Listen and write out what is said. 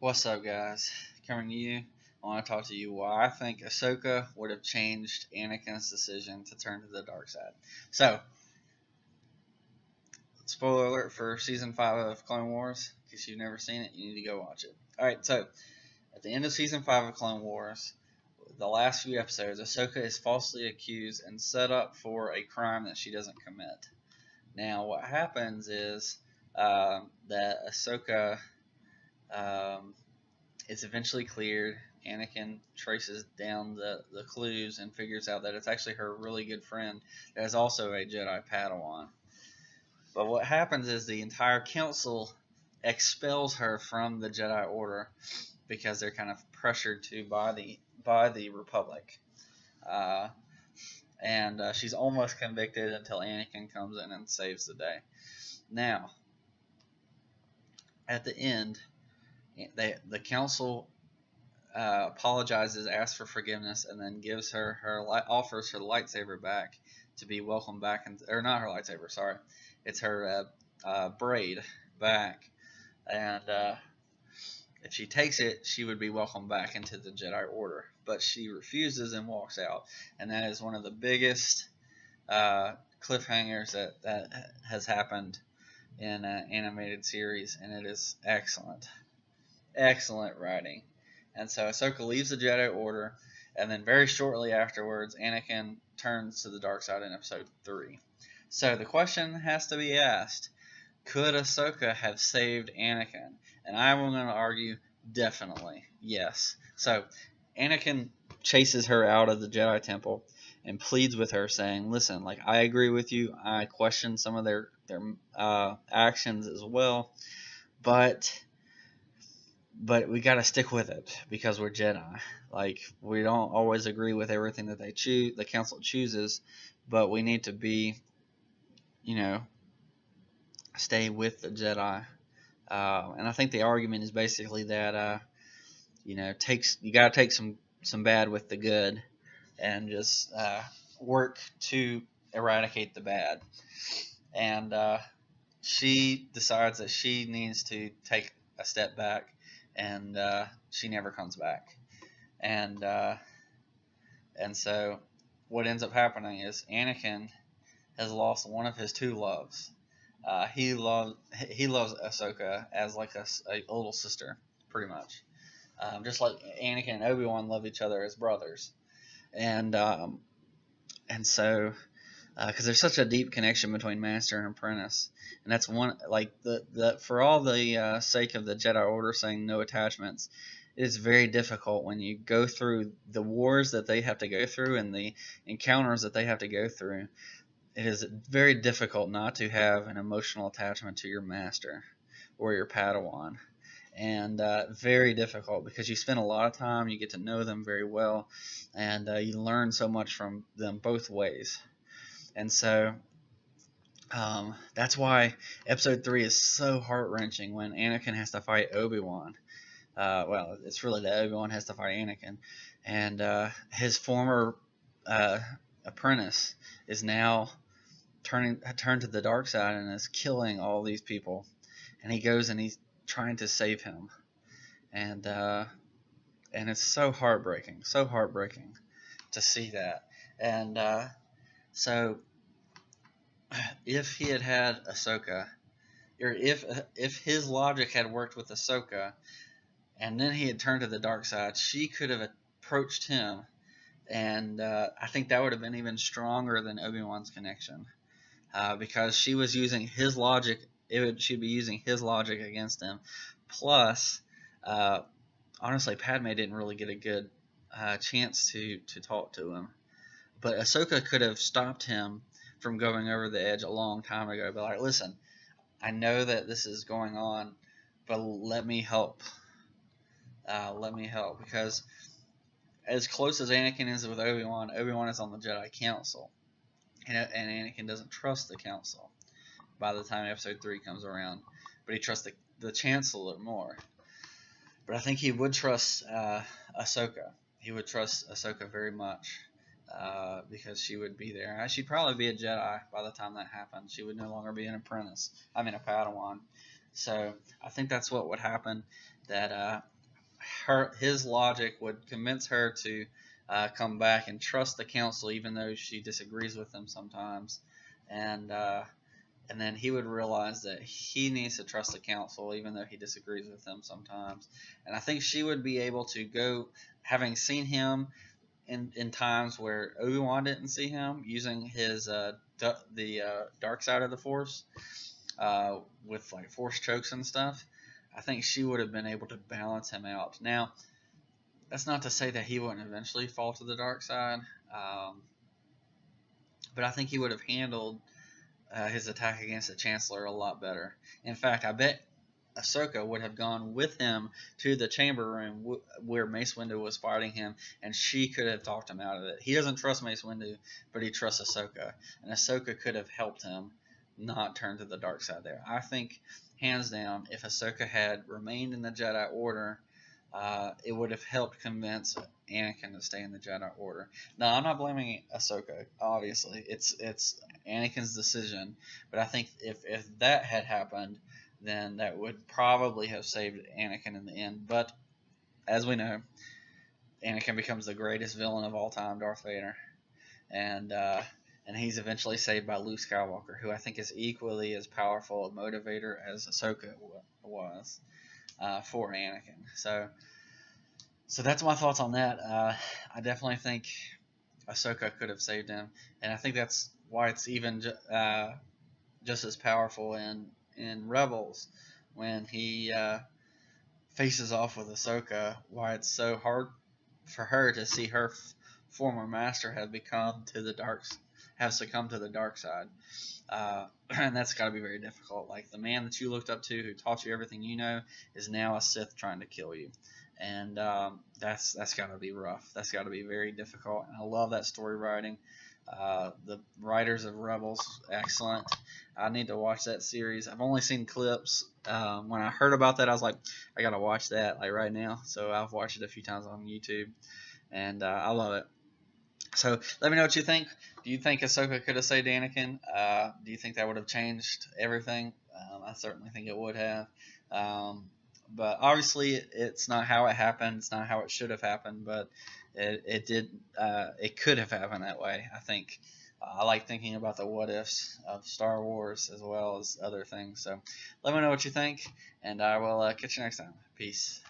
What's up, guys? Coming to you, I want to talk to you why I think Ahsoka would have changed Anakin's decision to turn to the dark side. So, spoiler alert for season 5 of Clone Wars. In case you've never seen it, you need to go watch it. Alright, so, at the end of season 5 of Clone Wars, the last few episodes, Ahsoka is falsely accused and set up for a crime that she doesn't commit. Now, what happens is that Ahsoka is eventually cleared. Anakin traces down the clues and figures out that it's actually her really good friend that is also a Jedi Padawan. But what happens is the entire council expels her from the Jedi Order because they're kind of pressured to by the Republic. And she's almost convicted until Anakin comes in and saves the day. Now, at the end, the council apologizes, asks for forgiveness, and then gives her offers her lightsaber back to be welcomed back, or not her lightsaber, sorry, it's her braid back, and if she takes it, she would be welcomed back into the Jedi Order, but she refuses and walks out, and that is one of the biggest cliffhangers that has happened in an animated series, and it is excellent writing. And so Ahsoka leaves the Jedi Order, and then very shortly afterwards, Anakin turns to the dark side in Episode 3. So the question has to be asked, could Ahsoka have saved Anakin? And I'm going to argue definitely yes. So Anakin chases her out of the Jedi Temple and pleads with her, saying, listen, like, I agree with you. I question some of their actions as well, but we got to stick with it because we're Jedi. Like, we don't always agree with everything that they choose, the council chooses, but we need to be, stay with the Jedi. And I think the argument is basically that, you got to take some bad with the good, and just work to eradicate the bad. And she decides that she needs to take a step back, and she never comes back. And so what ends up happening is Anakin has lost one of his two loves. He loves Ahsoka as like a little sister, pretty much. Just like Anakin and Obi-Wan love each other as brothers. And so because there's such a deep connection between master and apprentice, and that's one, like, the for all the sake of the Jedi Order saying no attachments, it is very difficult when you go through the wars that they have to go through and the encounters that they have to go through. It is very difficult not to have an emotional attachment to your master or your Padawan, and very difficult because you spend a lot of time, you get to know them very well, and you learn so much from them both ways. And so that's why Episode 3 is so heart-wrenching when Anakin has to fight Obi-Wan. Well, it's really that Obi-Wan has to fight Anakin. And his former apprentice is now turned to the dark side and is killing all these people. And he goes and he's trying to save him. And it's so heartbreaking to see that. And so, if he had Ahsoka, or if his logic had worked with Ahsoka, and then he had turned to the dark side, she could have approached him, and I think that would have been even stronger than Obi-Wan's connection, because she was using his logic. She'd be using his logic against him. Plus, honestly, Padme didn't really get a good chance to talk to him. But Ahsoka could have stopped him from going over the edge a long time ago. But like, listen, I know that this is going on, but let me help. Because as close as Anakin is with Obi-Wan, Obi-Wan is on the Jedi Council, and Anakin doesn't trust the Council by the time Episode 3 comes around, but he trusts the Chancellor more. But I think he would trust Ahsoka. He would trust Ahsoka very much. Because she would be there. She'd probably be a Jedi by the time that happened. She would no longer be an apprentice. I mean, a Padawan. So I think that's what would happen. That his logic would convince her to come back and trust the council, even though she disagrees with them sometimes, and and then he would realize that he needs to trust the council, even though he disagrees with them sometimes. And I think she would be able to go, having seen him in times where Obi-Wan didn't see him, using his the dark side of the Force with like Force chokes and stuff. I think she would have been able to balance him out. Now, that's not to say that he wouldn't eventually fall to the dark side, um, but I think he would have handled his attack against the Chancellor a lot better. In fact, I bet Ahsoka would have gone with him to the chamber room where Mace Windu was fighting him, and she could have talked him out of it. He doesn't trust Mace Windu, but he trusts Ahsoka, and Ahsoka could have helped him not turn to the dark side there. I think, hands down, if Ahsoka had remained in the Jedi Order, it would have helped convince Anakin to stay in the Jedi Order. Now, I'm not blaming Ahsoka. Obviously, it's Anakin's decision, but I think if that had happened, then that would probably have saved Anakin in the end. But as we know, Anakin becomes the greatest villain of all time, Darth Vader, and he's eventually saved by Luke Skywalker, who I think is equally as powerful a motivator as Ahsoka was for Anakin. So that's my thoughts on that. I definitely think Ahsoka could have saved him, and I think that's why it's even just as powerful in Rebels when he faces off with Ahsoka. Why it's so hard for her to see her former master have succumbed to the dark side, and that's got to be very difficult. Like the man that you looked up to, who taught you everything you know, is now a Sith trying to kill you, and that's got to be rough. That's got to be very difficult. And I love that story writing. The writers of Rebels, excellent. I need to watch that series. I've only seen clips. When I heard about that, I was like, I gotta watch that like right now. So I've watched it a few times on YouTube, and I love it. So let me know what you think. Do you think Ahsoka could have saved Anakin? Do you think that would have changed everything? I certainly think it would have. But obviously, it's not how it happened. It's not how it should have happened. But it did. It could have happened that way. I think. I like thinking about the what ifs of Star Wars as well as other things. So let me know what you think, and I will catch you next time. Peace.